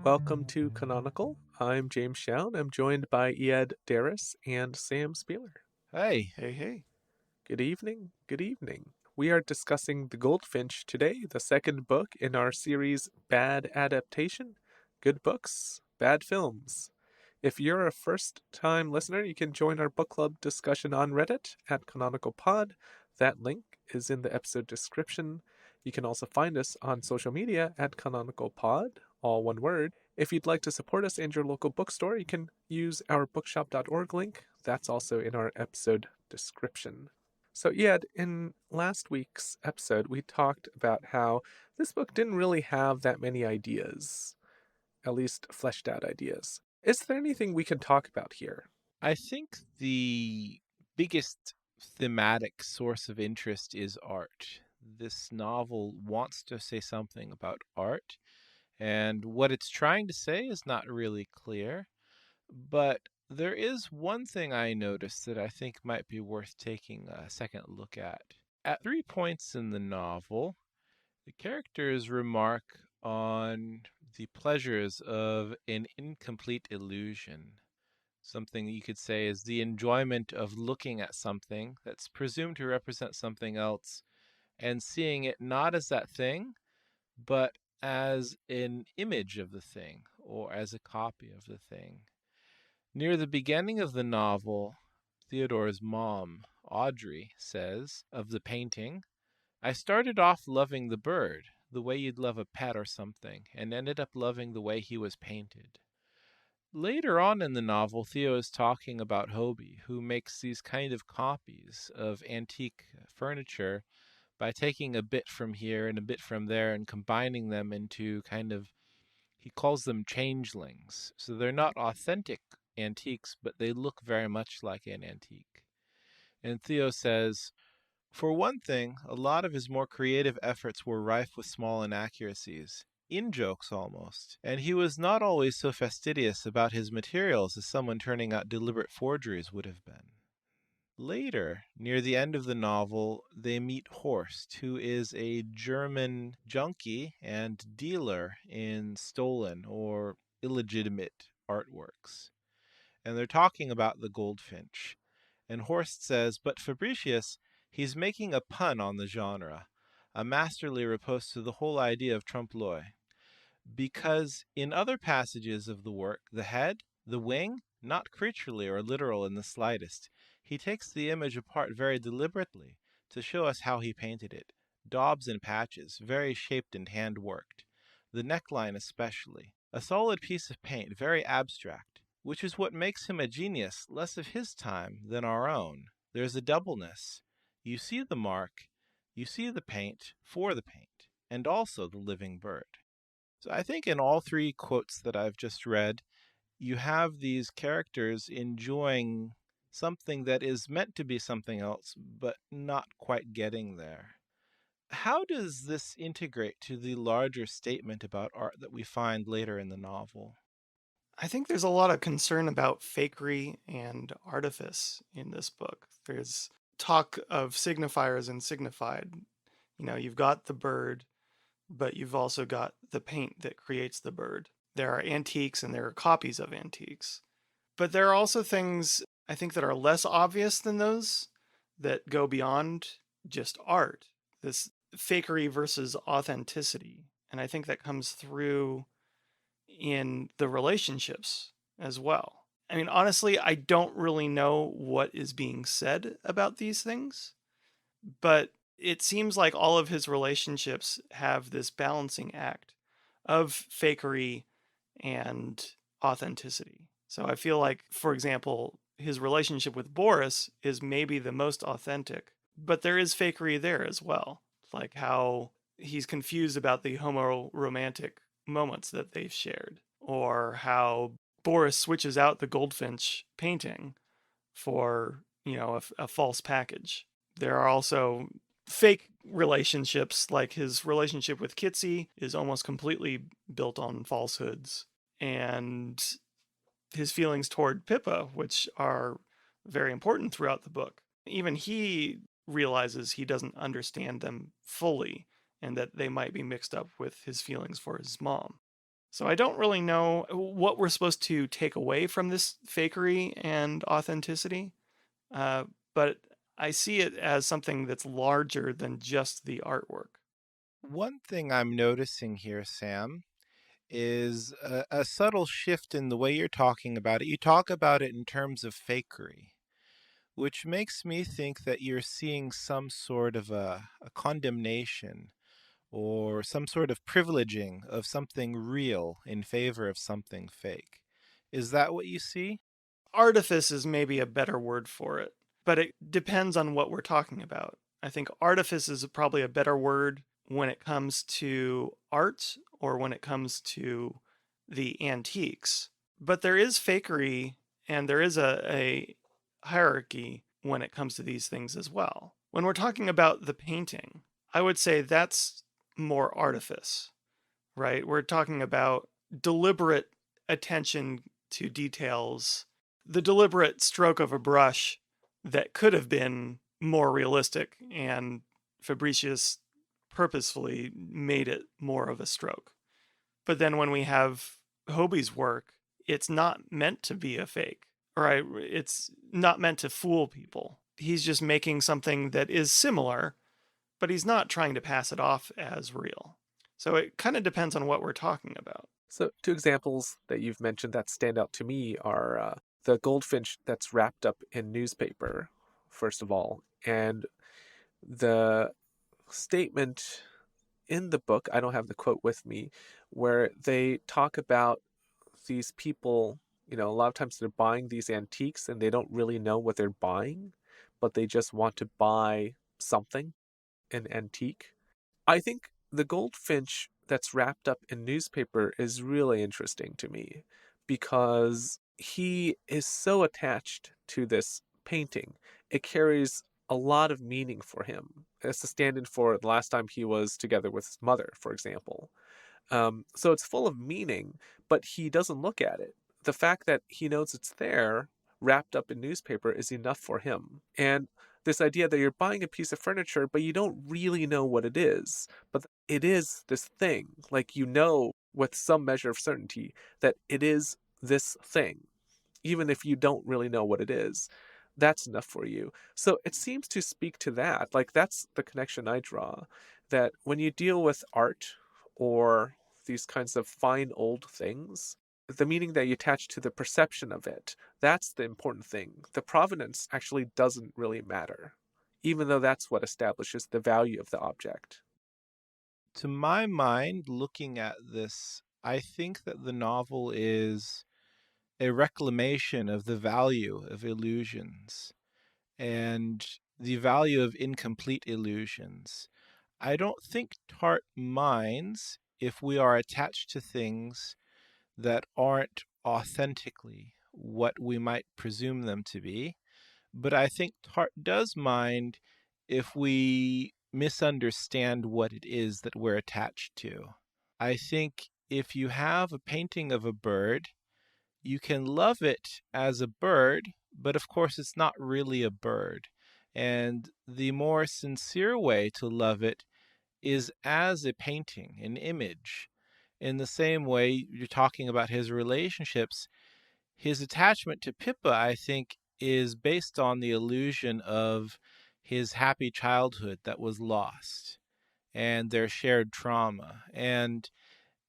Welcome to Canonical. I'm James Shown. I'm joined by Eyad Darris and Sam Spieler. Hey, Hey, hey. Good evening. Good evening. We are discussing The Goldfinch today, the second book in our series Bad Adaptation. Good books, bad films. If you're a first-time listener, you can join our book club discussion on Reddit at Canonical Pod. That link is in the episode description. You can also find us on social media at Canonical Pod, all one word. If you'd like to support us and your local bookstore, you can use our bookshop.org link. That's also in our episode description. So, yeah, in last week's episode, we talked about how this book didn't really have that many ideas, at least fleshed out ideas. Is there anything we can talk about here? I think the biggest thematic source of interest is art. This novel wants to say something about art, and what it's trying to say is not really clear. But there is one thing I noticed that I think might be worth taking a second look at. At 3 points in the novel, the characters remark on the pleasures of an incomplete illusion. Something you could say is the enjoyment of looking at something that's presumed to represent something else and seeing it not as that thing, but as an image of the thing or as a copy of the thing. Near the beginning of the novel, Theodore's mom, Audrey, says of the painting, "I started off loving the bird, the way you'd love a pet or something, and ended up loving the way he was painted." Later on in the novel, Theo is talking about Hobie, who makes these kind of copies of antique furniture by taking a bit from here and a bit from there and combining them into kind of, he calls them changelings. So they're not authentic antiques, but they look very much like an antique. And Theo says, for one thing, a lot of his more creative efforts were rife with small inaccuracies, in-jokes almost, and he was not always so fastidious about his materials as someone turning out deliberate forgeries would have been. Later, near the end of the novel, they meet Horst, who is a German junkie and dealer in stolen or illegitimate artworks. And they're talking about the Goldfinch. And Horst says, but Fabricius, he's making a pun on the genre, a masterly riposte to the whole idea of trompe-l'oeil. Because in other passages of the work, the head, the wing, not creaturely or literal in the slightest, he takes the image apart very deliberately to show us how he painted it, daubs and patches, very shaped and hand-worked, the neckline especially, a solid piece of paint, very abstract, which is what makes him a genius less of his time than our own. There's a doubleness. You see the mark, you see the paint for the paint, and also the living bird. So I think in all three quotes that I've just read, you have these characters enjoying something that is meant to be something else, but not quite getting there. How does this integrate to the larger statement about art that we find later in the novel? I think there's a lot of concern about fakery and artifice in this book. There's talk of signifiers and signified. You've got the bird, but you've also got the paint that creates the bird. There are antiques and there are copies of antiques. But there are also things I think that are less obvious than those that go beyond just art. This fakery versus authenticity. And I think that comes through in the relationships as well. I mean, honestly, I don't really know what is being said about these things, but it seems like all of his relationships have this balancing act of fakery and authenticity. So I feel like, for example, his relationship with Boris is maybe the most authentic, but there is fakery there as well. Like how he's confused about the homoromantic moments that they've shared, or how Boris switches out the Goldfinch painting for, a false package. There are also fake relationships, like his relationship with Kitsy is almost completely built on falsehoods, and his feelings toward Pippa, which are very important throughout the book. Even he realizes he doesn't understand them fully and that they might be mixed up with his feelings for his mom. So I don't really know what we're supposed to take away from this fakery and authenticity, but I see it as something that's larger than just the artwork. One thing I'm noticing here, Sam, is a subtle shift in the way you're talking about it. You talk about it in terms of fakery, which makes me think that you're seeing some sort of a condemnation or some sort of privileging of something real in favor of something fake. Is that what you see? Artifice is maybe a better word for it, but it depends on what we're talking about. I think artifice is probably a better word when it comes to art or when it comes to the antiques. But there is fakery and there is a hierarchy when it comes to these things as well. When we're talking about the painting, I would say that's more artifice, right? We're talking about deliberate attention to details, the deliberate stroke of a brush that could have been more realistic, and Fabricius purposefully made it more of a stroke. But then when we have Hobie's work, it's not meant to be a fake, right? It's not meant to fool people. He's just making something that is similar, but he's not trying to pass it off as real. So it kind of depends on what we're talking about. So, two examples that you've mentioned that stand out to me are the goldfinch that's wrapped up in newspaper, first of all, and the statement in the book, I don't have the quote with me, where they talk about these people, a lot of times they're buying these antiques and they don't really know what they're buying, but they just want to buy something, an antique. I think the goldfinch that's wrapped up in newspaper is really interesting to me because he is so attached to this painting. It carries a lot of meaning for him. It's a stand in for the last time he was together with his mother, for example. So it's full of meaning, but he doesn't look at it. The fact that he knows it's there, wrapped up in newspaper, is enough for him. And this idea that you're buying a piece of furniture, but you don't really know what it is, but it is this thing. Like, with some measure of certainty that it is this thing, even if you don't really know what it is. That's enough for you. So it seems to speak to that. Like, that's the connection I draw. That when you deal with art or these kinds of fine old things, the meaning that you attach to the perception of it, that's the important thing. The provenance actually doesn't really matter, even though that's what establishes the value of the object. To my mind, looking at this, I think that the novel is a reclamation of the value of illusions and the value of incomplete illusions. I don't think Tartt minds if we are attached to things that aren't authentically what we might presume them to be. But I think Tartt does mind if we misunderstand what it is that we're attached to. I think if you have a painting of a bird, you can love it as a bird, but of course it's not really a bird. And the more sincere way to love it is as a painting, an image. In the same way you're talking about his relationships, his attachment to Pippa, I think, is based on the illusion of his happy childhood that was lost and their shared trauma. And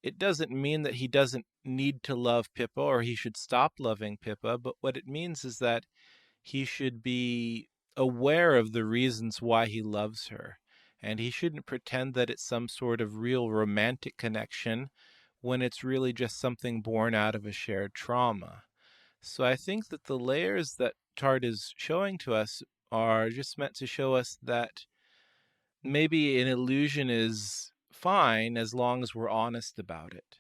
it doesn't mean that he doesn't need to love Pippa or he should stop loving Pippa, but what it means is that he should be aware of the reasons why he loves her. And he shouldn't pretend that it's some sort of real romantic connection when it's really just something born out of a shared trauma. So I think that the layers that Tartt is showing to us are just meant to show us that maybe an illusion is fine as long as we're honest about it.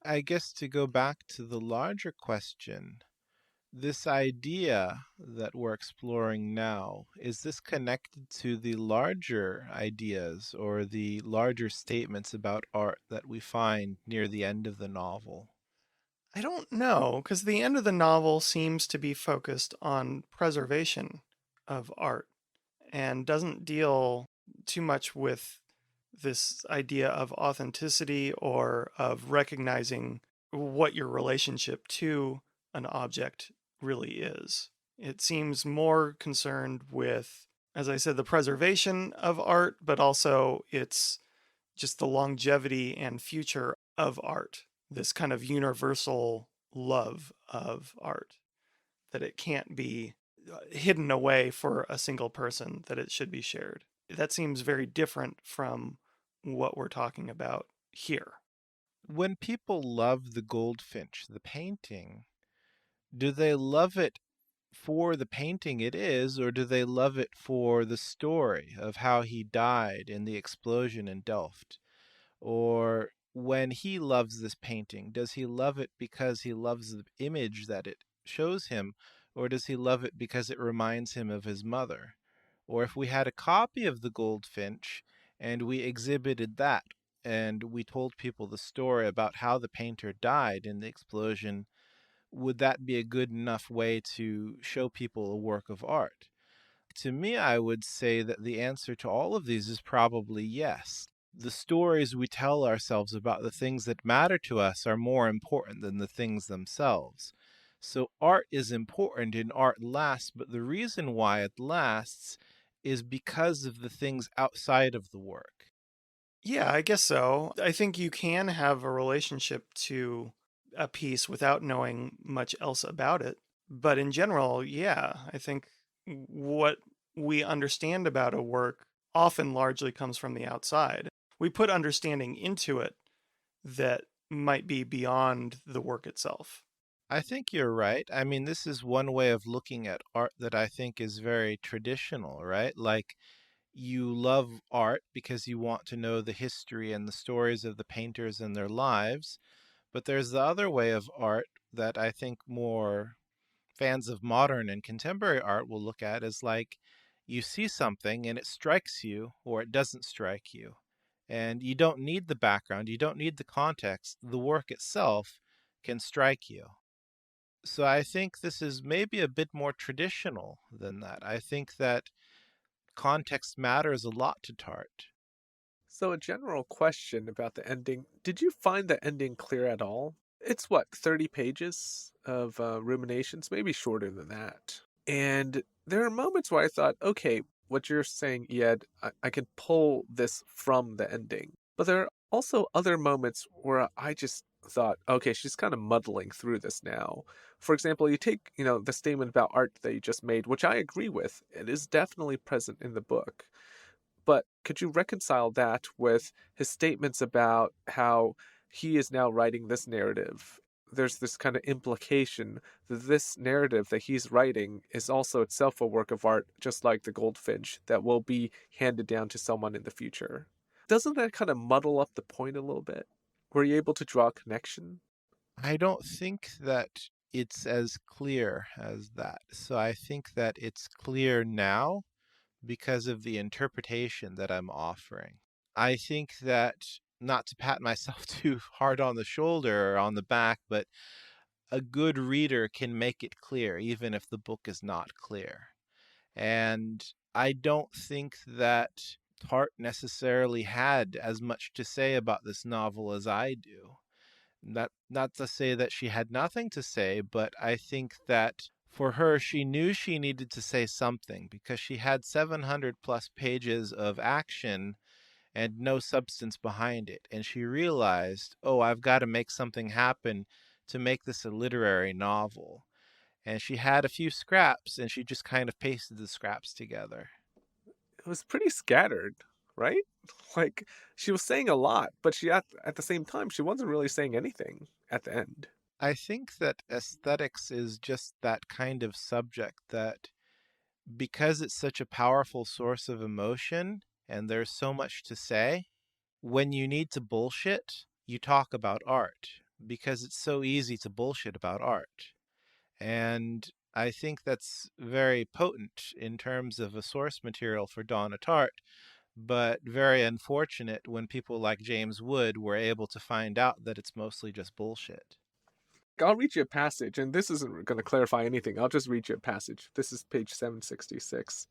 I guess to go back to the larger question, this idea that we're exploring now, is this connected to the larger ideas or the larger statements about art that we find near the end of the novel? I don't know, because the end of the novel seems to be focused on preservation of art and doesn't deal too much with this idea of authenticity or of recognizing what your relationship to an object really is. It seems more concerned with, as I said, the preservation of art, but also it's just the longevity and future of art, this kind of universal love of art, that it can't be hidden away for a single person, that it should be shared. That seems very different from what we're talking about here. When people love the Goldfinch, the painting, do they love it for the painting it is, or do they love it for the story of how he died in the explosion in Delft? Or when he loves this painting, does he love it because he loves the image that it shows him, or does he love it because it reminds him of his mother? Or if we had a copy of the Goldfinch and we exhibited that, and we told people the story about how the painter died in the explosion, would that be a good enough way to show people a work of art? To me, I would say that the answer to all of these is probably yes. The stories we tell ourselves about the things that matter to us are more important than the things themselves. So art is important and art lasts, but the reason why it lasts is because of the things outside of the work. Yeah, I guess so. I think you can have a relationship to a piece without knowing much else about it. But in general, yeah, I think what we understand about a work often largely comes from the outside. We put understanding into it that might be beyond the work itself. I think you're right. I mean, this is one way of looking at art that I think is very traditional, right? Like, you love art because you want to know the history and the stories of the painters and their lives. But there's the other way of art that I think more fans of modern and contemporary art will look at as like you see something and it strikes you or it doesn't strike you. And you don't need the background, you don't need the context. The work itself can strike you. So I think this is maybe a bit more traditional than that. I think that context matters a lot to Tartt. So, a general question about the ending. Did you find the ending clear at all? It's what, 30 pages of ruminations, maybe shorter than that. And there are moments where I thought, okay, what you're saying, Eyad, I can pull this from the ending. But there are also other moments where I just thought, okay, she's kind of muddling through this now. For example, you take, the statement about art that you just made, which I agree with. It is definitely present in the book. But could you reconcile that with his statements about how he is now writing this narrative? There's this kind of implication that this narrative that he's writing is also itself a work of art, just like the Goldfinch, that will be handed down to someone in the future. Doesn't that kind of muddle up the point a little bit? Were you able to draw a connection? I don't think that it's as clear as that. So I think that it's clear now because of the interpretation that I'm offering. I think that, not to pat myself too hard on the shoulder or on the back, but a good reader can make it clear even if the book is not clear. And I don't think that Tartt necessarily had as much to say about this novel as I do. Not to say that she had nothing to say, but I think that for her, she knew she needed to say something because she had 700 plus pages of action and no substance behind it. And she realized, oh, I've got to make something happen to make this a literary novel. And she had a few scraps and she just kind of pasted the scraps together. It was pretty scattered, right? Like, she was saying a lot, but at the same time, she wasn't really saying anything at the end. I think that aesthetics is just that kind of subject that, because it's such a powerful source of emotion and there's so much to say, when you need to bullshit, you talk about art because it's so easy to bullshit about art. And I think that's very potent in terms of a source material for Donna Tartt, but very unfortunate when people like James Wood were able to find out that it's mostly just bullshit. I'll read you a passage, and this isn't going to clarify anything. I'll just read you a passage. This is page 766.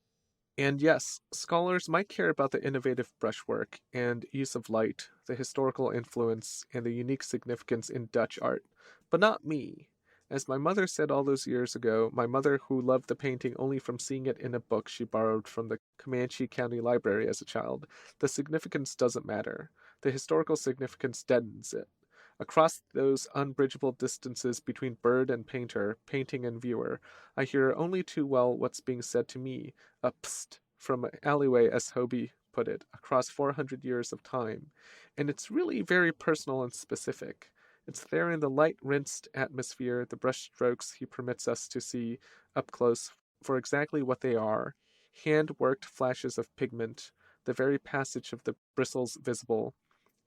And yes, scholars might care about the innovative brushwork and use of light, the historical influence, and the unique significance in Dutch art, but not me. As my mother said all those years ago, my mother who loved the painting only from seeing it in a book she borrowed from the Comanche County Library as a child, the significance doesn't matter. The historical significance deadens it. Across those unbridgeable distances between bird and painter, painting and viewer, I hear only too well what's being said to me, a psst from an alleyway, as Hobie put it, across 400 years of time. And it's really very personal and specific. It's there in the light rinsed atmosphere, the brush strokes he permits us to see up close for exactly what they are, hand worked flashes of pigment, the very passage of the bristles visible,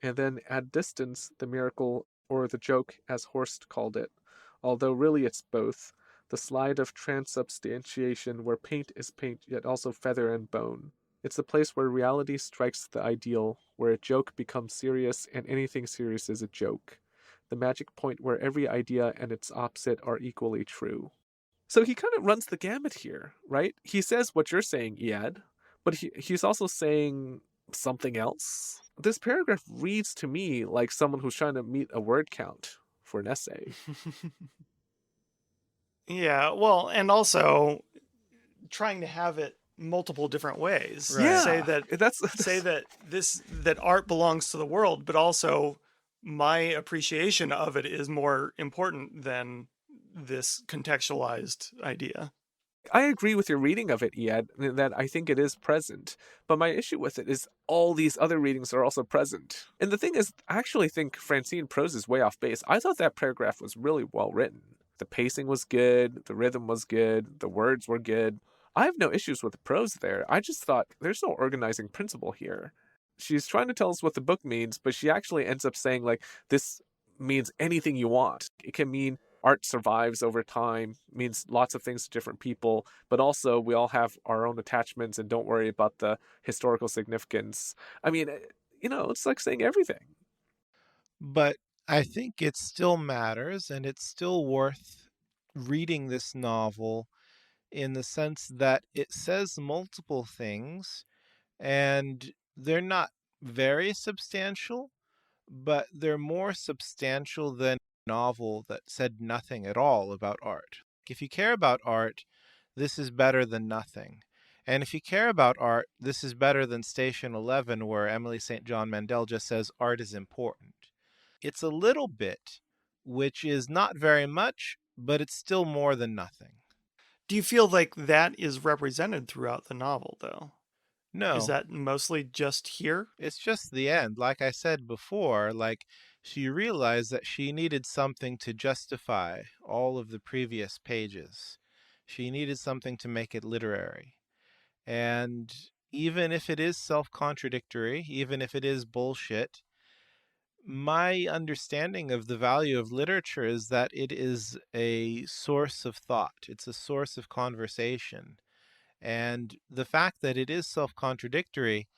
and then at distance the miracle or the joke, as Horst called it, although really it's both, the slide of transubstantiation where paint is paint yet also feather and bone. It's the place where reality strikes the ideal, where a joke becomes serious and anything serious is a joke. The magic point where every idea and its opposite are equally true. So he kind of runs the gamut here, right? He says what you're saying, Eyad, but he's also saying something else. This paragraph reads to me like someone who's trying to meet a word count for an essay. Yeah, well, and also trying to have it multiple different ways. Right. Say that say that that art belongs to the world, but also my appreciation of it is more important than this contextualized idea. I agree with your reading of it, Eyad, that I think it is present. But my issue with it is all these other readings are also present. And the thing is, I actually think Francine prose is way off base. I thought that paragraph was really well written. The pacing was good, the rhythm was good, the words were good. I have no issues with the prose there. I just thought there's no organizing principle here. She's trying to tell us what the book means, but she actually ends up saying, like, this means anything you want. It can mean art survives over time, means lots of things to different people, but also we all have our own attachments and don't worry about the historical significance. I mean, it's like saying everything. But I think it still matters, and it's still worth reading this novel in the sense that it says multiple things, and they're not very substantial, but they're more substantial than a novel that said nothing at all about art. If you care about art, this is better than nothing. And if you care about art, this is better than Station 11, where Emily St. John Mandel just says art is important. It's a little bit, which is not very much, but it's still more than nothing. Do you feel like that is represented throughout the novel, though? Is No, that mostly just here? it's just the end. Like I said before, like she realized that she needed something to justify all of the previous pages. She needed something to make it literary. And even if it is self contradictory, even if it is bullshit, my understanding of the value of literature is that it is a source of thought, it's a source of conversation. And the fact that it is self contradictory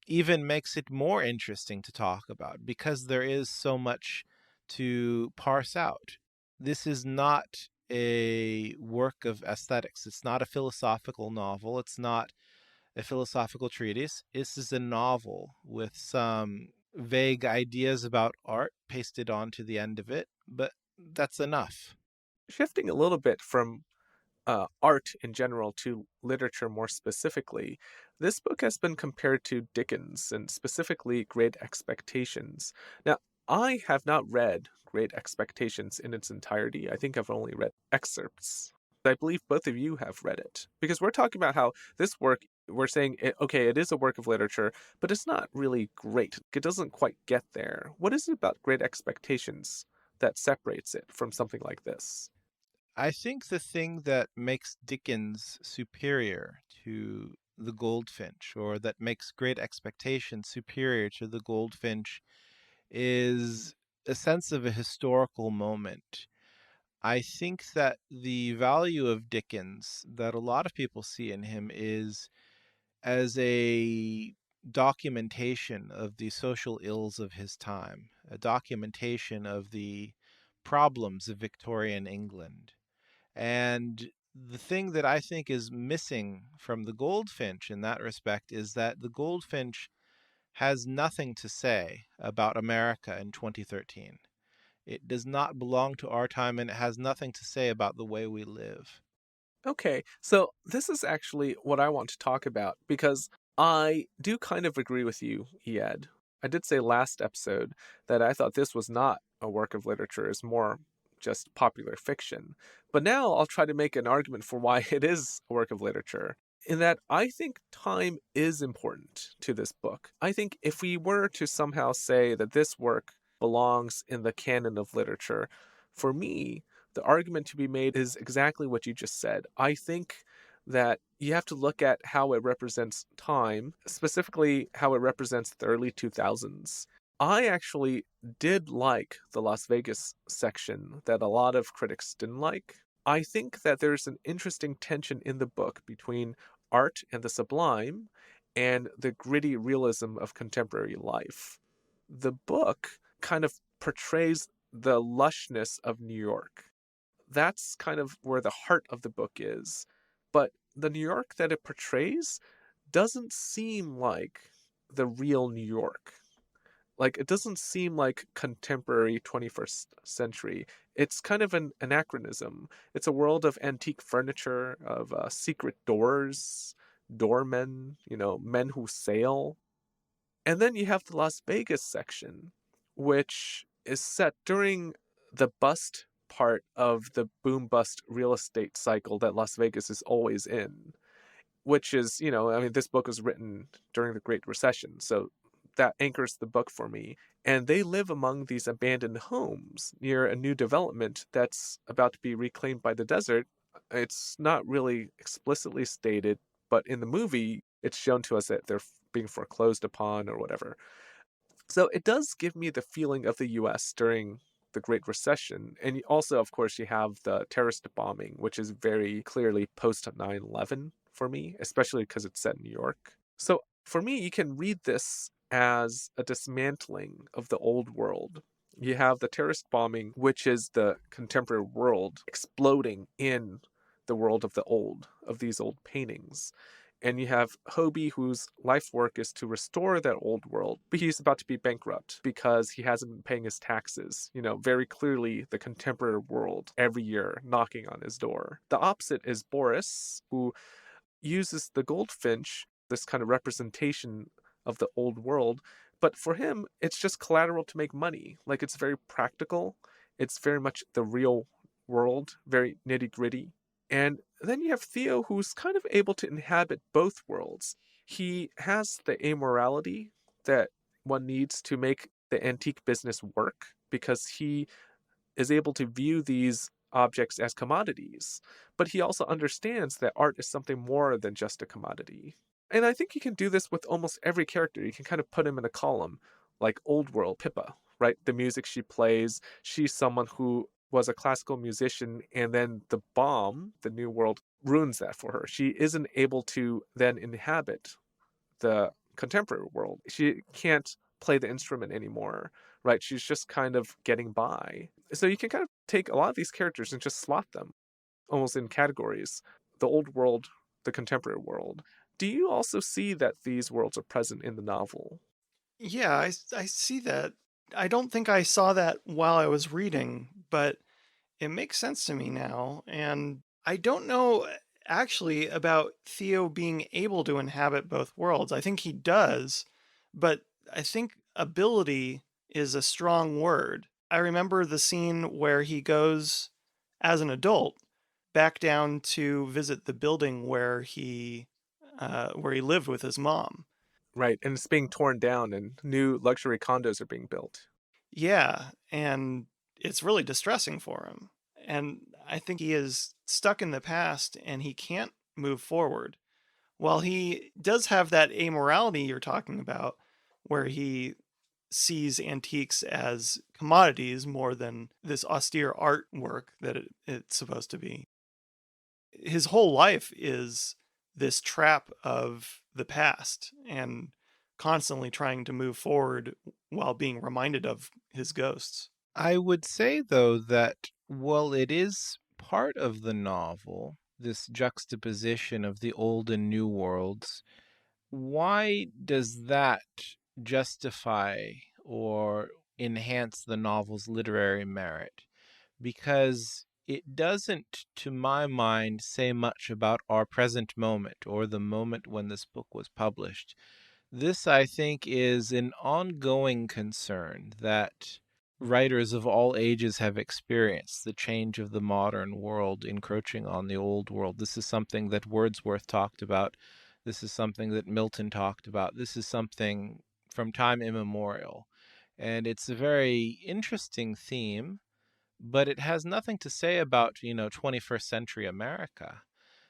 even makes it more interesting to talk about because there is so much to parse out. This is not a work of aesthetics. It's not a philosophical novel. It's not a philosophical treatise. This is a novel with some vague ideas about art pasted onto the end of it, but that's enough. Shifting a little bit from art in general to literature more specifically, this book has been compared to Dickens and specifically Great Expectations. Now, I have not read Great Expectations in its entirety. I think I've only read excerpts. I believe both of you have read it because we're talking about how this work, we're saying, okay, it is a work of literature, but it's not really great. It doesn't quite get there. What is it about Great Expectations that separates it from something like this? I think the thing that makes Dickens superior to the Goldfinch, or that makes Great Expectations superior to the Goldfinch, is a sense of a historical moment. I think that the value of Dickens that a lot of people see in him is as a documentation of the social ills of his time, a documentation of the problems of Victorian England. And The thing that I think is missing from the Goldfinch in that respect is that the Goldfinch has nothing to say about America in 2013. It does not belong to our time, and it has nothing to say about the way we live. Okay, so this is actually what I want to talk about because I do kind of agree with you, Eyad. I did say last episode that I thought this was not a work of literature, it's more just popular fiction. But now I'll try to make an argument for why it is a work of literature. In that I think time is important to this book. I think if we were to somehow say that this work belongs in the canon of literature, for me, the argument to be made is exactly what you just said. I think that you have to look at how it represents time, specifically how it represents the early 2000s. I actually did like the Las Vegas section that a lot of critics didn't like. I think that there's an interesting tension in the book between art and the sublime and the gritty realism of contemporary life. The book kind of portrays the lushness of New York. That's kind of where the heart of the book is. But the New York that it portrays doesn't seem like the real New York. Like, it doesn't seem like contemporary 21st century. It's kind of an anachronism. It's a world of antique furniture, of secret doors, doormen, men who sail. And then you have the Las Vegas section, which is set during the bust part of the boom bust real estate cycle that Las Vegas is always in, which is, this book was written during the Great Recession. So that anchors the book for me. And they live among these abandoned homes near a new development that's about to be reclaimed by the desert. It's not really explicitly stated, but in the movie, it's shown to us that they're being foreclosed upon or whatever. So it does give me the feeling of the US during the Great Recession. And also, of course, you have the terrorist bombing, which is very clearly post 9/11 for me, especially because it's set in New York. So for me, you can read this as a dismantling of the old world. You have the terrorist bombing, which is the contemporary world exploding in the world of these old paintings. And you have Hobie, whose life work is to restore that old world, but he's about to be bankrupt because he hasn't been paying his taxes. Very clearly the contemporary world every year knocking on his door. The opposite is Boris, who uses the Goldfinch, this kind of representation of the old world, but for him, it's just collateral to make money. Like, it's very practical. It's very much the real world, very nitty gritty. And then you have Theo, who's kind of able to inhabit both worlds. He has the amorality that one needs to make the antique business work because he is able to view these objects as commodities. But he also understands that art is something more than just a commodity. And I think you can do this with almost every character. You can kind of put him in a column, like Old World Pippa, right? The music she plays, she's someone who was a classical musician, and then the bomb, the New World, ruins that for her. She isn't able to then inhabit the contemporary world. She can't play the instrument anymore, right? She's just kind of getting by. So you can kind of take a lot of these characters and just slot them almost in categories: the old world, the contemporary world. Do you also see that these worlds are present in the novel? Yeah, I see that. I don't think I saw that while I was reading, but it makes sense to me now. And I don't know actually about Theo being able to inhabit both worlds. I think he does, but I think ability is a strong word. I remember the scene where he goes as an adult back down to visit the building where he lived with his mom. Right, and it's being torn down and new luxury condos are being built. Yeah, and it's really distressing for him. And I think he is stuck in the past and he can't move forward. While he does have that amorality you're talking about, where he sees antiques as commodities more than this austere artwork that it's supposed to be. His whole life is this trap of the past and constantly trying to move forward while being reminded of his ghosts. I would say, though, that while it is part of the novel, this juxtaposition of the old and new worlds. Why does that justify or enhance the novel's literary merit? Because it doesn't, to my mind, say much about our present moment or the moment when this book was published. This, I think, is an ongoing concern that writers of all ages have experienced, the change of the modern world encroaching on the old world. This is something that Wordsworth talked about. This is something that Milton talked about. This is something from time immemorial. And it's a very interesting theme, but it has nothing to say about, 21st century America.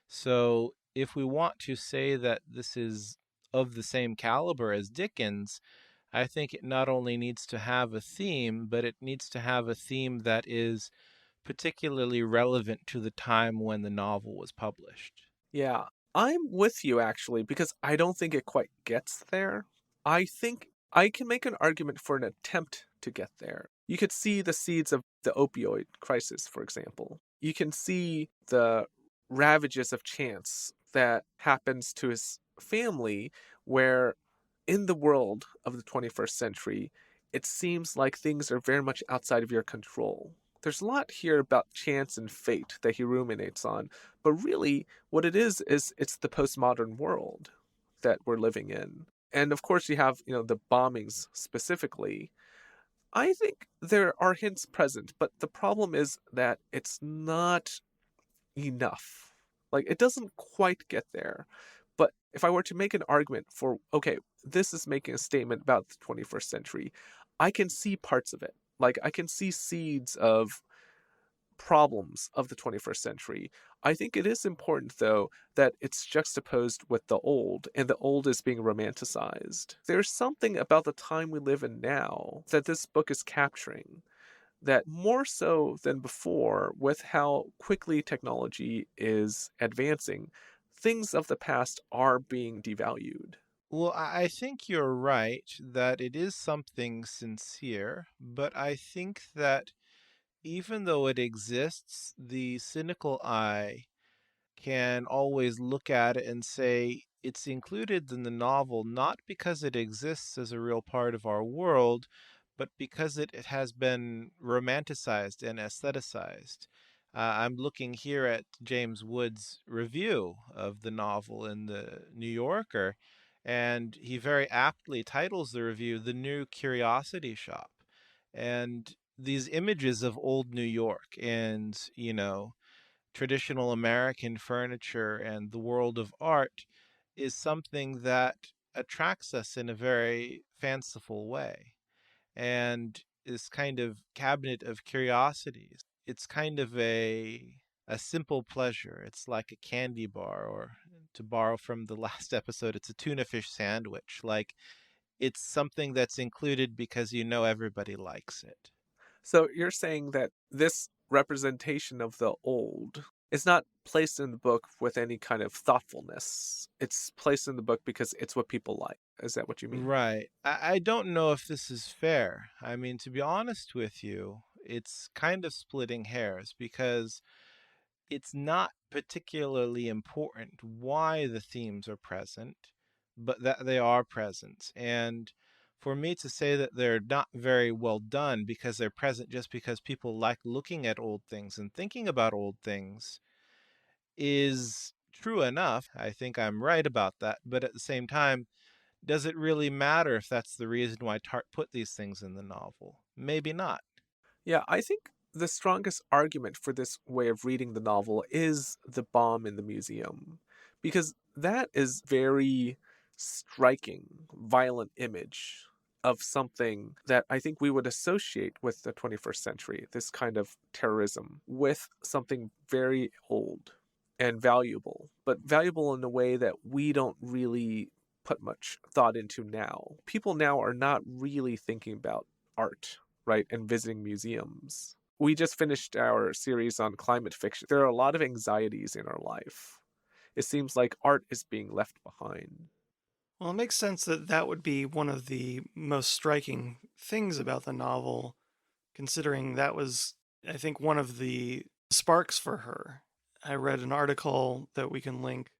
So if we want to say that this is of the same caliber as Dickens, I think it not only needs to have a theme, but it needs to have a theme that is particularly relevant to the time when the novel was published. Yeah, I'm with you actually, because I don't think it quite gets there. I think I can make an argument for an attempt to get there. You could see the seeds of the opioid crisis, for example. You can see the ravages of chance that happens to his family, where in the world of the 21st century, it seems like things are very much outside of your control. There's a lot here about chance and fate that he ruminates on, but really what it is it's the postmodern world that we're living in. And of course you have, the bombings specifically. I think there are hints present, but the problem is that it's not enough. Like, it doesn't quite get there. But if I were to make an argument for, okay, this is making a statement about the 21st century, I can see parts of it. Like, I can see seeds of problems of the 21st century. I think it is important, though, that it's juxtaposed with the old, and the old is being romanticized. There's something about the time we live in now that this book is capturing, that more so than before, with how quickly technology is advancing, things of the past are being devalued. Well, I think you're right that it is something sincere, but I think that even though it exists, the cynical eye can always look at it and say it's included in the novel not because it exists as a real part of our world, but because it has been romanticized and aestheticized. I'm looking here at James Wood's review of the novel in the New Yorker, and he very aptly titles the review The New Curiosity Shop. And these images of old New York and, traditional American furniture and the world of art is something that attracts us in a very fanciful way. And this kind of cabinet of curiosities, it's kind of a simple pleasure. It's like a candy bar, or to borrow from the last episode, it's a tuna fish sandwich. Like, it's something that's included because everybody likes it. So you're saying that this representation of the old is not placed in the book with any kind of thoughtfulness. It's placed in the book because it's what people like. Is that what you mean? Right. I don't know if this is fair. I mean, to be honest with you, it's kind of splitting hairs because it's not particularly important why the themes are present, but that they are present. And for me to say that they're not very well done because they're present just because people like looking at old things and thinking about old things is true enough. I think I'm right about that. But at the same time, does it really matter if that's the reason why Tartt put these things in the novel? Maybe not. Yeah, I think the strongest argument for this way of reading the novel is the bomb in the museum, because that is very striking, violent image of something that I think we would associate with the 21st century, this kind of terrorism, with something very old and valuable, but valuable in a way that we don't really put much thought into now. People now are not really thinking about art, right, and visiting museums. We just finished our series on climate fiction. There are a lot of anxieties in our life. It seems like art is being left behind. Well, it makes sense that that would be one of the most striking things about the novel, considering that was, I think, one of the sparks for her. I read an article that we can link.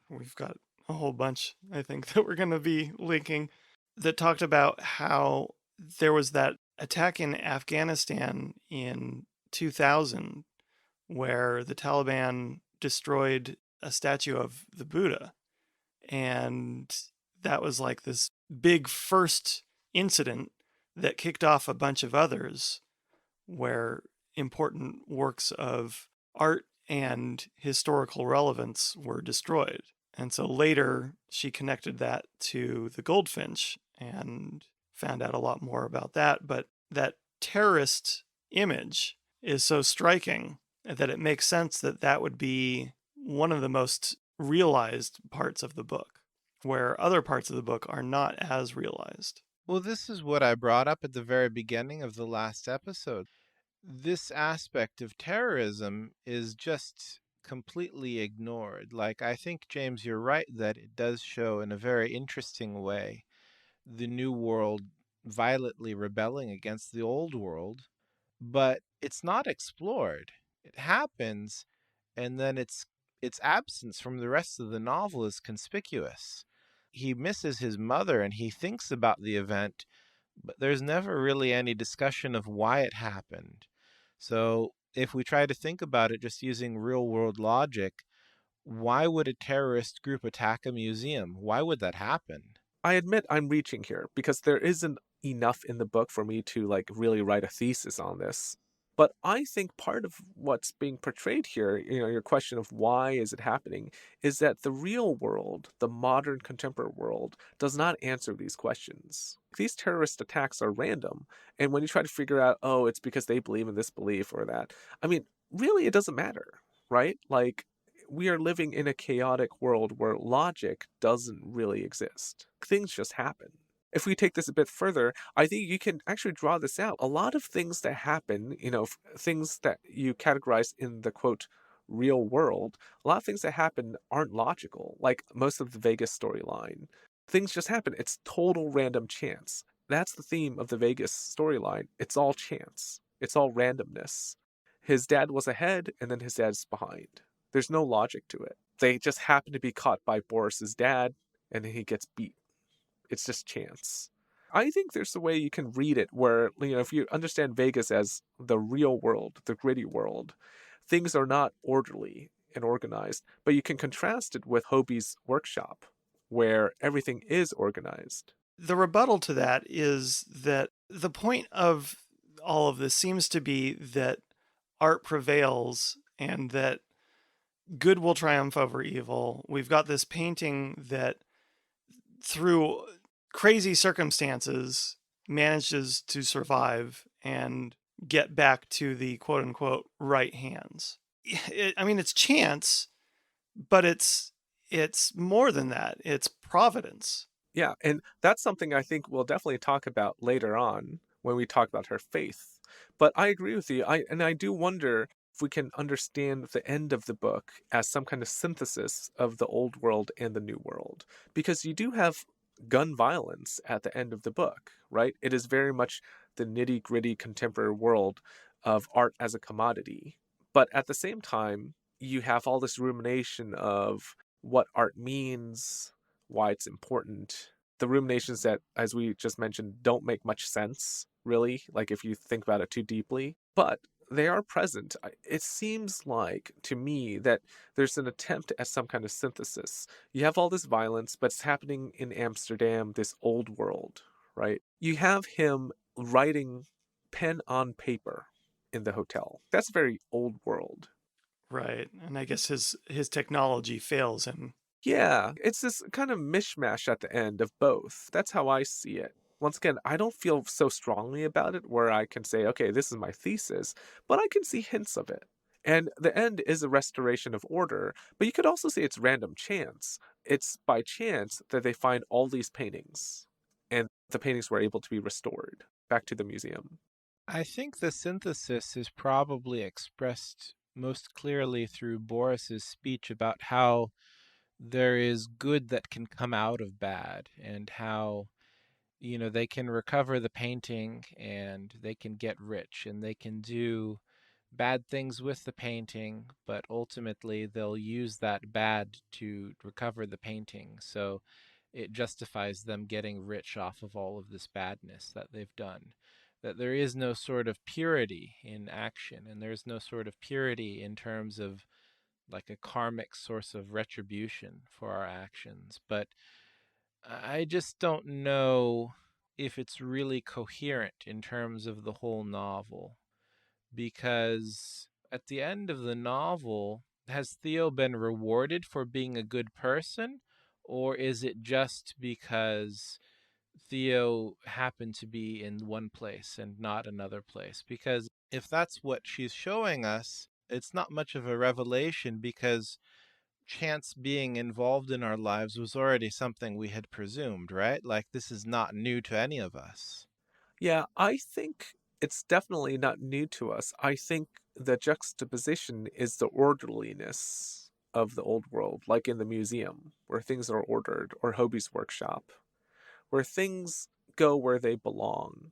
We've got a whole bunch, I think, that we're going to be linking, that talked about how there was that attack in Afghanistan in 2000 where the Taliban destroyed a statue of the Buddha. And that was like this big first incident that kicked off a bunch of others where important works of art and historical relevance were destroyed. And so later she connected that to the Goldfinch and found out a lot more about that. But that terrorist image is so striking that it makes sense that that would be one of the most realized parts of the book, where other parts of the book are not as realized. Well, this is what I brought up at the very beginning of the last episode. This aspect of terrorism is just completely ignored. Like, I think, James, you're right that it does show in a very interesting way the new world violently rebelling against the old world, but it's not explored. It happens, and then its absence from the rest of the novel is conspicuous. He misses his mother and he thinks about the event, but there's never really any discussion of why it happened. So if we try to think about it just using real world logic, why would a terrorist group attack a museum? Why would that happen? I admit I'm reaching here because there isn't enough in the book for me to like really write a thesis on this. But I think part of what's being portrayed here, your question of why is it happening, is that the real world, the modern contemporary world, does not answer these questions. These terrorist attacks are random. And when you try to figure out, oh, it's because they believe in this belief or that, I mean, really, it doesn't matter, right? Like, we are living in a chaotic world where logic doesn't really exist. Things just happen. If we take this a bit further, I think you can actually draw this out. A lot of things that happen, things that you categorize in the quote, real world, a lot of things that happen aren't logical, like most of the Vegas storyline. Things just happen. It's total random chance. That's the theme of the Vegas storyline. It's all chance. It's all randomness. His dad was ahead, and then his dad's behind. There's no logic to it. They just happen to be caught by Boris's dad, and then he gets beat. It's just chance. I think there's a way you can read it where, if you understand Vegas as the real world, the gritty world, things are not orderly and organized, but you can contrast it with Hobie's workshop, where everything is organized. The rebuttal to that is that the point of all of this seems to be that art prevails and that good will triumph over evil. We've got this painting that, through crazy circumstances, manages to survive and get back to the quote unquote right hands. It's chance, but it's more than that. It's providence. Yeah, and that's something I think we'll definitely talk about later on when we talk about her faith. But I agree with you. I do wonder if we can understand the end of the book as some kind of synthesis of the old world and the new world. Because you do have gun violence at the end of the book, right? It is very much the nitty-gritty contemporary world of art as a commodity. But at the same time, you have all this rumination of what art means, why it's important. The ruminations that, as we just mentioned, don't make much sense, really, like if you think about it too deeply, but they are present. It seems like, to me, that there's an attempt at some kind of synthesis. You have all this violence, but it's happening in Amsterdam, this old world, right? You have him writing pen on paper in the hotel. That's very old world. Right. And I guess his technology fails him. Yeah, it's this kind of mishmash at the end of both. That's how I see it. Once again, I don't feel so strongly about it where I can say, okay, this is my thesis, but I can see hints of it. And the end is a restoration of order, but you could also say it's random chance. It's by chance that they find all these paintings, and the paintings were able to be restored back to the museum. I think the synthesis is probably expressed most clearly through Boris's speech about how there is good that can come out of bad, and how they can recover the painting and they can get rich and they can do bad things with the painting, but ultimately they'll use that bad to recover the painting. So it justifies them getting rich off of all of this badness that they've done. That there is no sort of purity in action, and there's no sort of purity in terms of like a karmic source of retribution for our actions. But I just don't know if it's really coherent in terms of the whole novel, because at the end of the novel, has Theo been rewarded for being a good person, or is it just because Theo happened to be in one place and not another place? Because if that's what she's showing us, it's not much of a revelation, because chance being involved in our lives was already something we had presumed, right? Like, this is not new to any of us. Yeah, I think it's definitely not new to us. I think the juxtaposition is the orderliness of the old world, like in the museum, where things are ordered, or Hobie's workshop, where things go where they belong.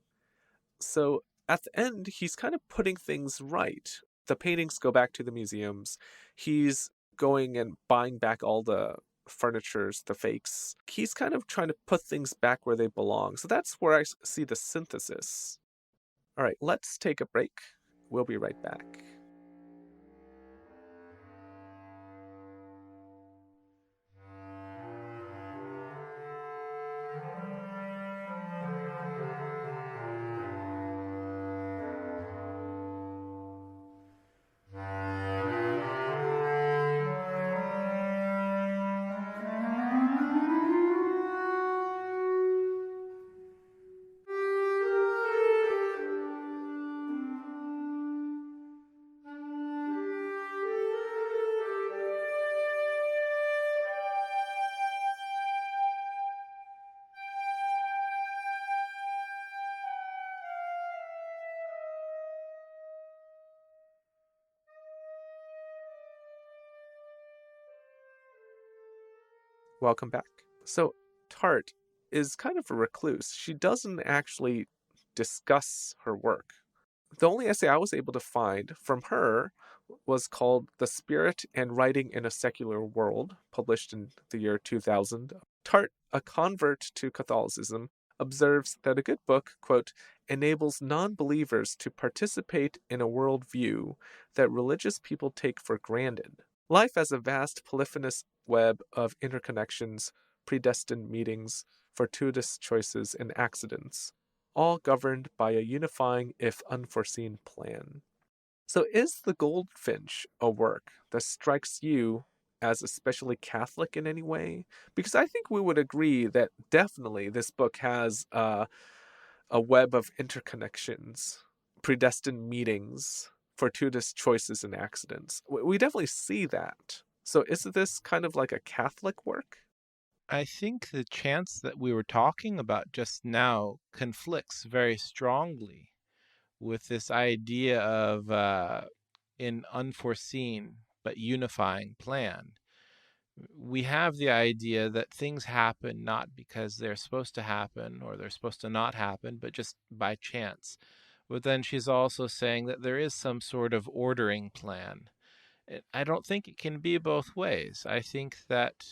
So at the end, he's kind of putting things right. The paintings go back to the museums. He's going and buying back all the furnitures, the fakes. He's kind of trying to put things back where they belong. So that's where I see the synthesis. All right, let's take a break. We'll be right back. Welcome back. So, Tartt is kind of a recluse. She doesn't actually discuss her work. The only essay I was able to find from her was called The Spirit and Writing in a Secular World, published in the year 2000. Tartt, a convert to Catholicism, observes that a good book, quote, enables non-believers to participate in a worldview that religious people take for granted. Life as a vast polyphonous web of interconnections, predestined meetings, fortuitous choices, and accidents, all governed by a unifying, if unforeseen, plan. So, is The Goldfinch a work that strikes you as especially Catholic in any way? Because I think we would agree that definitely this book has a web of interconnections, predestined meetings, fortuitous choices, and accidents. We definitely see that. So, is this kind of like a Catholic work? I think the chance that we were talking about just now conflicts very strongly with this idea of an unforeseen but unifying plan. We have the idea that things happen not because they're supposed to happen or they're supposed to not happen, but just by chance. But then she's also saying that there is some sort of ordering plan. I don't think it can be both ways. I think that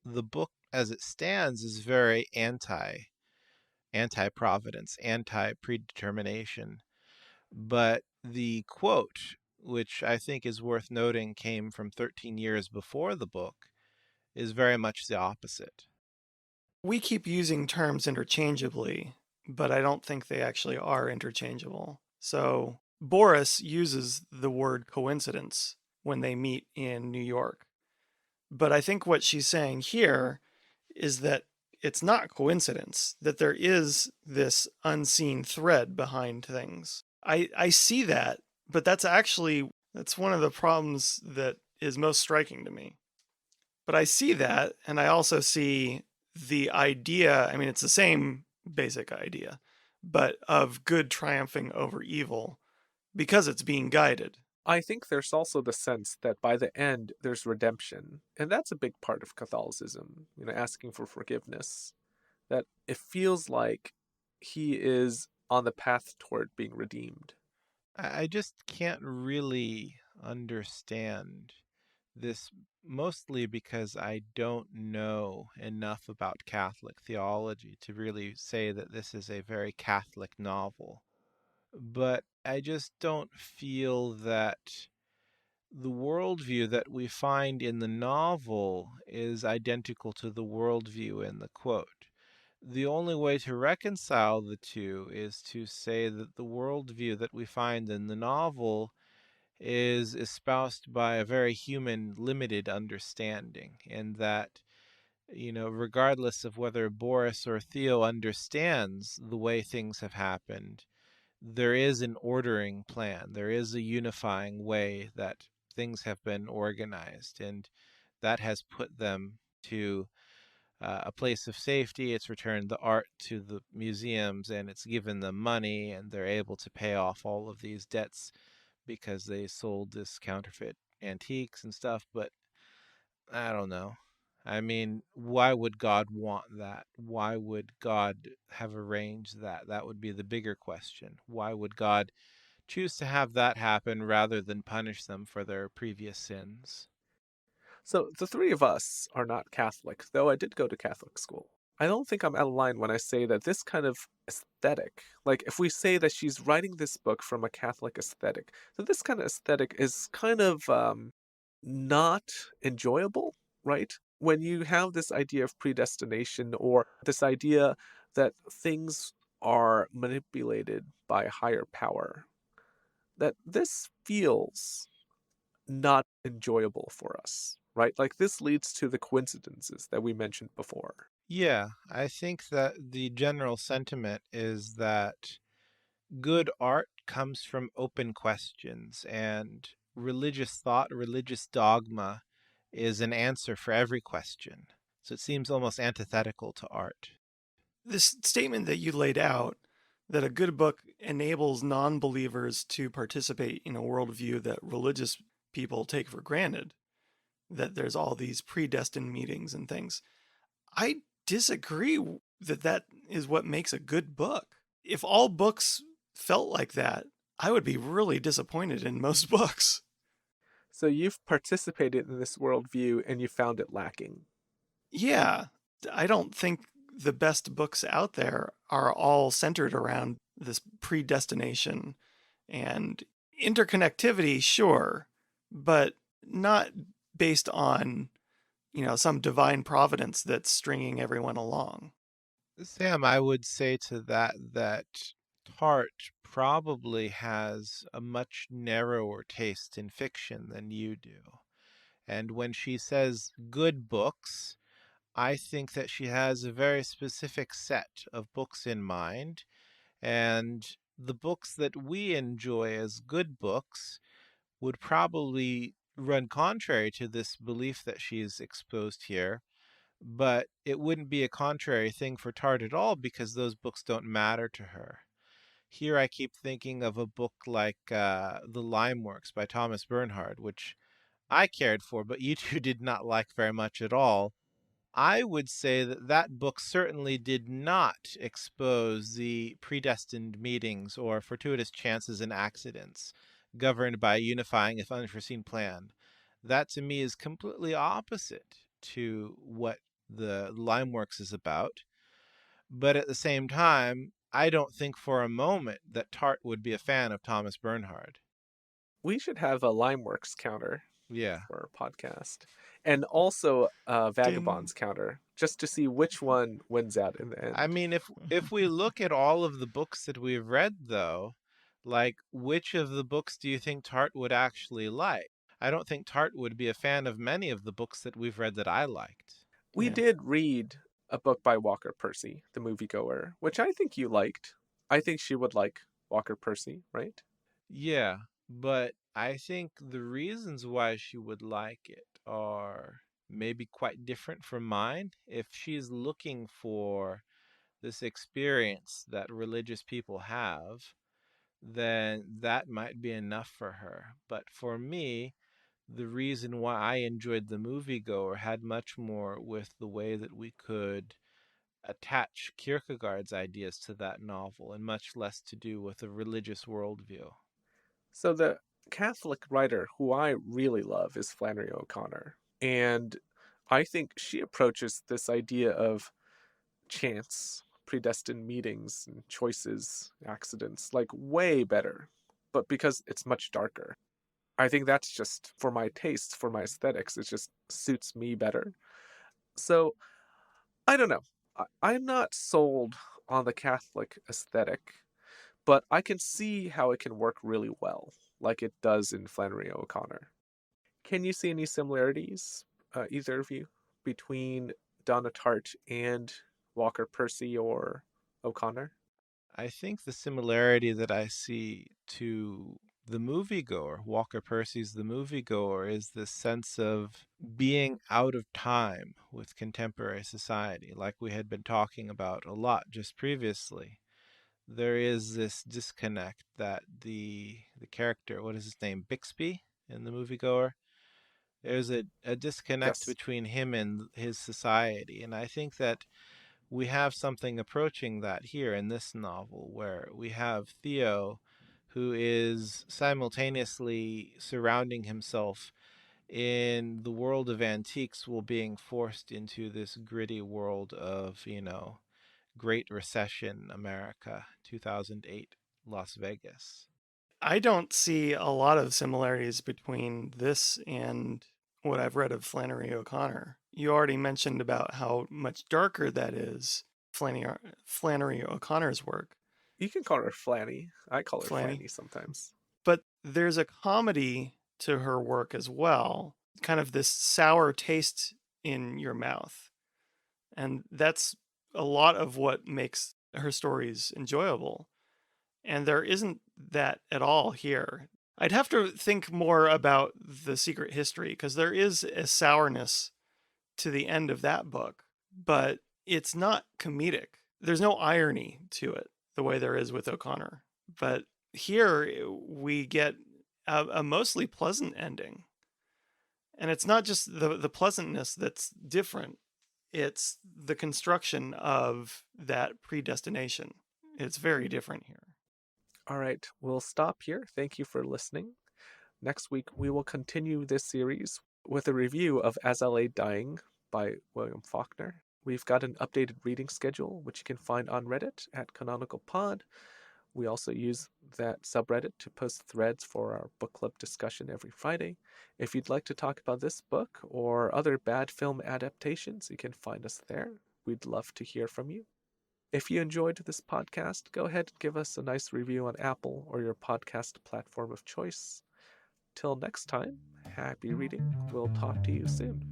the book as it stands is very anti-providence, anti-predetermination. But the quote, which I think is worth noting came from 13 years before the book, is very much the opposite. We keep using terms interchangeably, but I don't think they actually are interchangeable. So Boris uses the word coincidence when they meet in New York. But I think what she's saying here is that it's not coincidence, that there is this unseen thread behind things. I see that, but that's one of the problems that is most striking to me. But I see that, and I also see the idea, I mean, it's the same basic idea, but of good triumphing over evil because it's being guided. I think there's also the sense that by the end, there's redemption. And that's a big part of Catholicism, asking for forgiveness. That it feels like he is on the path toward being redeemed. I just can't really understand this, mostly because I don't know enough about Catholic theology to really say that this is a very Catholic novel. But I just don't feel that the worldview that we find in the novel is identical to the worldview in the quote. The only way to reconcile the two is to say that the worldview that we find in the novel is espoused by a very human, limited understanding, and that, regardless of whether Boris or Theo understands the way things have happened, there is an ordering plan. There is a unifying way that things have been organized, and that has put them to a place of safety. It's returned the art to the museums, and it's given them money, and they're able to pay off all of these debts because they sold this counterfeit antiques and stuff. But I don't know. I mean, why would God want that? Why would God have arranged that? That would be the bigger question. Why would God choose to have that happen rather than punish them for their previous sins? So the three of us are not Catholic, though I did go to Catholic school. I don't think I'm out of line when I say that this kind of aesthetic, like if we say that she's writing this book from a Catholic aesthetic, so this kind of aesthetic is kind of not enjoyable, right? When you have this idea of predestination or this idea that things are manipulated by a higher power, that this feels not enjoyable for us, right? Like this leads to the coincidences that we mentioned before. Yeah, I think that the general sentiment is that good art comes from open questions, and religious thought, religious dogma is an answer for every question. So it seems almost antithetical to art. This statement that you laid out, that a good book enables non believers to participate in a worldview that religious people take for granted, that there's all these predestined meetings and things. I disagree that that is what makes a good book. If all books felt like that, I would be really disappointed in most books. So you've participated in this worldview and you found it lacking. Yeah, I don't think the best books out there are all centered around this predestination and interconnectivity, sure, but not based on, some divine providence that's stringing everyone along. Sam, I would say to that Tartt probably has a much narrower taste in fiction than you do. And when she says good books, I think that she has a very specific set of books in mind. And the books that we enjoy as good books would probably run contrary to this belief that she's exposed here. But it wouldn't be a contrary thing for Tartt at all because those books don't matter to her. Here I keep thinking of a book like The Limeworks by Thomas Bernhard, which I cared for, but you two did not like very much at all. I would say that that book certainly did not expose the predestined meetings or fortuitous chances and accidents governed by a unifying, if unforeseen, plan. That to me is completely opposite to what the Limeworks is about. But at the same time, I don't think for a moment that Tartt would be a fan of Thomas Bernhard. We should have a Limeworks counter Yeah. for our podcast and also a Ding. Vagabonds counter just to see which one wins out in the I end. mean, if we look at all of the books that we've read, though, like which of the books do you think Tartt would actually like? I don't think Tartt would be a fan of many of the books that we've read that I liked. We Yeah. did read a book by Walker Percy, The Moviegoer, which I think you liked. I think she would like Walker Percy, right? Yeah, but I think the reasons why she would like it are maybe quite different from mine. If she's looking for this experience that religious people have, then that might be enough for her. But for me, the reason why I enjoyed The Moviegoer had much more with the way that we could attach Kierkegaard's ideas to that novel and much less to do with a religious worldview. So the Catholic writer who I really love is Flannery O'Connor. And I think she approaches this idea of chance, predestined meetings and choices, accidents, like way better. But because it's much darker. I think that's just for my tastes, for my aesthetics, it just suits me better. So I don't know. I'm not sold on the Catholic aesthetic, but I can see how it can work really well, like it does in Flannery O'Connor. Can you see any similarities, either of you, between Donna Tartt and Walker Percy or O'Connor? I think the similarity that I see to the moviegoer, Walker Percy's The Moviegoer, is this sense of being out of time with contemporary society, like we had been talking about a lot just previously. There is this disconnect that the character, what is his name, Bixby in The Moviegoer, there's a disconnect Yes. between him and his society. And I think that we have something approaching that here in this novel, where we have Theo, who is simultaneously surrounding himself in the world of antiques while being forced into this gritty world of, Great Recession America, 2008, Las Vegas. I don't see a lot of similarities between this and what I've read of Flannery O'Connor. You already mentioned about how much darker that is, Flannery O'Connor's work. You can call her Flanny. I call her Flanny. Flanny sometimes. But there's a comedy to her work as well, kind of this sour taste in your mouth. And that's a lot of what makes her stories enjoyable. And there isn't that at all here. I'd have to think more about The Secret History because there is a sourness to the end of that book, but it's not comedic. There's no irony to it the way there is with O'Connor. But here we get a mostly pleasant ending. And it's not just the pleasantness that's different, it's the construction of that predestination. It's very different here. All right, we'll stop here. Thank you for listening. Next week, we will continue this series with a review of As I Lay Dying by William Faulkner. We've got an updated reading schedule, which you can find on Reddit at Canonical Pod. We also use that subreddit to post threads for our book club discussion every Friday. If you'd like to talk about this book or other bad film adaptations, you can find us there. We'd love to hear from you. If you enjoyed this podcast, go ahead and give us a nice review on Apple or your podcast platform of choice. Till next time, happy reading. We'll talk to you soon.